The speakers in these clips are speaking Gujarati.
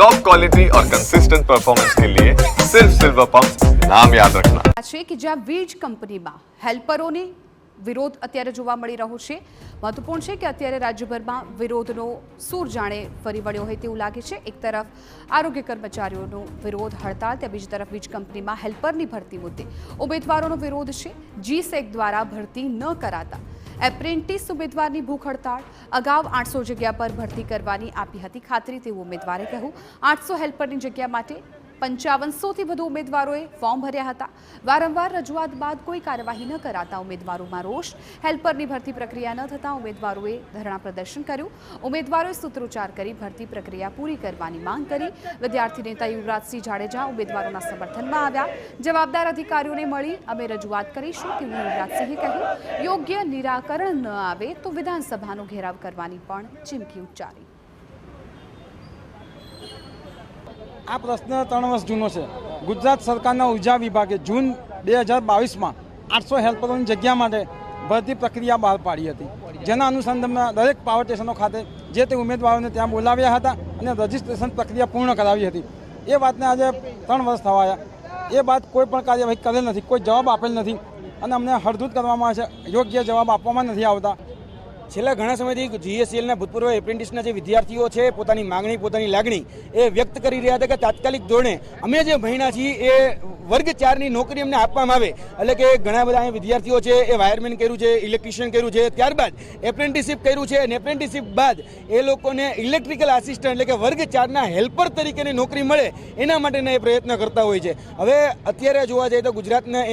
टॉप क्वालिटी और कंसिस्टेंट परफॉर्मेंस के लिए सिर्फ सिल्वर पंप नाम याद रखना છે કે જ્યાં વીજ કંપનીમાં હેલ્પરોને વિરોધ અત્યારે જોવા મળી રહ્યો છે। મહત્વપૂર્ણ છે કે અત્યારે રાજ્યભરમાં વિરોધનો સૂર જાણે ફરી વળ્યો હોય તેવું લાગે છે। એક તરફ આરોગ્ય કર્મચારીઓનો વિરોધ હડતાળ, ત્યાં બીજી તરફ વીજ કંપનીમાં હેલ્પરની ભરતી મુદ્દે ઉમેદવારોનો વિરોધ છે। G-Sec દ્વારા ભરતી ન કરાતા એપ્રેન્ટિસ ઉમેદવારની ભૂખ હડતાળ। અગાઉ 800 જગ્યા પર ભરતી કરવાની આપી હતી ખાતરી, તેવું ઉમેદવારે કહ્યું। 800 હેલ્પરની જગ્યા માટે 5500થી વધુ ઉમેદવારોએ ફોર્મ ભર્યા હતા। વારંવાર રજૂઆત બાદ કોઈ કાર્યવાહી ન કરાતા ઉમેદવારોમાં રોષ। હેલ્પરની ભરતી પ્રક્રિયા ન થતાં ઉમેદવારોએ ધરણા પ્રદર્શન કર્યું। ઉમેદવારોએ સૂત્રોચ્ચાર કરી ભરતી પ્રક્રિયા પૂરી કરવાની માંગ કરી। વિદ્યાર્થી નેતા યુવરાજસિંહ જાડેજા ઉમેદવારોના સમર્થનમાં આવ્યા। જવાબદાર અધિકારીઓને મળી અમે રજૂઆત કરીશું તેવું યુવરાજસિંહે કહ્યું। યોગ્ય નિરાકરણ ન આવે તો વિધાનસભાનો ઘેરાવ કરવાની પણ ચીમકી ઉચ્ચારી। આ પ્રશ્ન 3 વર્ષ જૂનો છે। ગુજરાત સરકારના ઉર્જા વિભાગે જૂન 2022માં 800 હેલ્પરોની જગ્યા માટે ભરતી પ્રક્રિયા બહાર પાડી હતી, જેના અનુસંધાનમાં દરેક પાવર સ્ટેશનો ખાતે જે તે ઉમેદવારોને ત્યાં બોલાવ્યા હતા અને રજીસ્ટ્રેશન પ્રક્રિયા પૂર્ણ કરાવી હતી। એ વાતને આજે 3 વર્ષ થવા આવ્યા। એ બાદ કોઈ પણ કાર્યવાહી કરેલ નથી, કોઈ જવાબ આપેલ નથી અને અમને હળધૂત કરવામાં આવે છે, યોગ્ય જવાબ આપવામાં નથી આવતા। છેલ્લા ઘણા સમયથી GSCLના ભૂતપૂર્વ એપ્રેન્ટિસના જે વિદ્યાર્થીઓ છે પોતાની માંગણી, પોતાની લાગણી એ વ્યક્ત કરી રહ્યા હતા કે તાત્કાલિક ધોરણે અમે જે ભણ્યા છીએ એ વર્ગ 4ની નોકરી અમને આપવામાં આવે। એટલે કે ઘણા બધા અહીંયા વિદ્યાર્થીઓ છે એ વાયરમેન કર્યું છે, ઇલેક્ટ્રિશિયન કર્યું છે, ત્યારબાદ એપ્રેન્ટિસશીપ કર્યું છે અને એપ્રેન્ટિસશીપ બાદ એ લોકોને ઇલેક્ટ્રિકલ આસિસ્ટન્ટ એટલે કે વર્ગ 4ના હેલ્પર તરીકેની નોકરી મળે એના માટેના એ પ્રયત્ન કરતા હોય છે। હવે અત્યારે જોવા જઈએ તો ગુજરાતના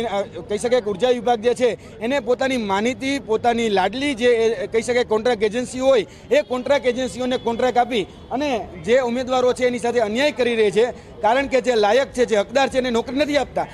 કહી શકાય કે ઉર્જા વિભાગ જે છે એને પોતાની માનીતી, પોતાની લાડલી જે કહી શકાય કોન્ટ્રાક્ટ એજન્સી હોય એ કોન્ટ્રાક્ટ એજન્સીઓને કોન્ટ્રાક્ટ આપી અને જે ઉમેદવારો છે એની સાથે અન્યાય કરી રહી છે। કારણ કે જે લાયક છે, જે હકદાર છે એને નોકરી નથી આપતા।